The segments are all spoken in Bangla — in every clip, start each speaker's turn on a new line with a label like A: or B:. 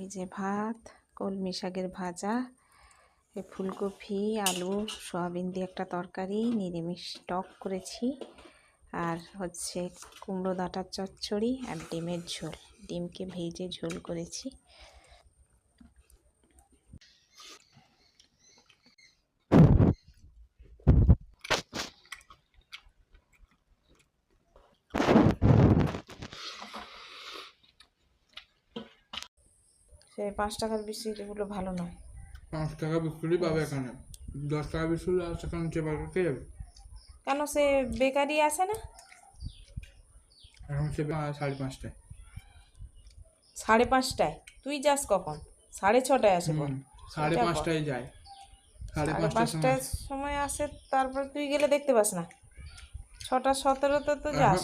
A: এই যে ভাত, কলমি শাকের ভাজা, এই ফুলকপি, আলু, সয়াবিন দিয়ে একটা তরকারি, নিরামিষ টক করেছি, আর হচ্ছে কুমড়ো ডাঁটার চচ্চড়ি আর ডিমের ঝোল। ডিমকে ভেজে ঝোল করেছি। সে 5 টাকার বিস্কুটগুলো ভালো নয়।
B: 5 টাকা বিস্কুটই পাবে এখানে। 10 টাকা বিস্কুট আর সেখানে চেপা কে যাবে?
A: কেন, সে বেকারি আছে না?
B: এখন সে 5:30টায়।
A: 5:30টায়? তুই যাস কখন? 6:30টায় আসে বল।
B: সাড়ে
A: এটা বল।
B: 5টায় যায়। 5:30টার সময়
A: 5:30টার সময় আসে, তারপর তুই গেলে দেখতে পাস না? 6:17 তো যাস।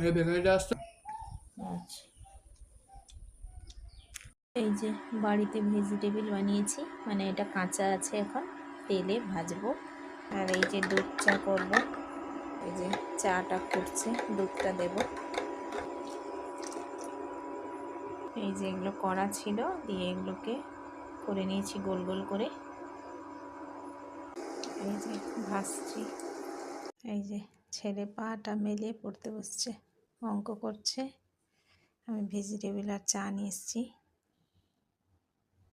B: এই বেকারিটা আসতো।
A: আচ্ছা, এই যে বাড়িতে ভেজিটেবিল বানিয়েছি, মানে এটা কাঁচা আছে, এখন তেলে ভাজবো। আর এই যে দুধ চা করব, এই যে চাটা করছে, দুধটা দেব। এই যে এগুলো করা ছিল, দিয়ে এগুলোকে করে নিয়েছি গোল গোল করে। এই যে ভাজছি। এই যে ছেলে পাটা মেলে পড়তে বসছে, অঙ্ক করছে। আমি ভেজিটেবিল আর চা নিয়ে এসেছি।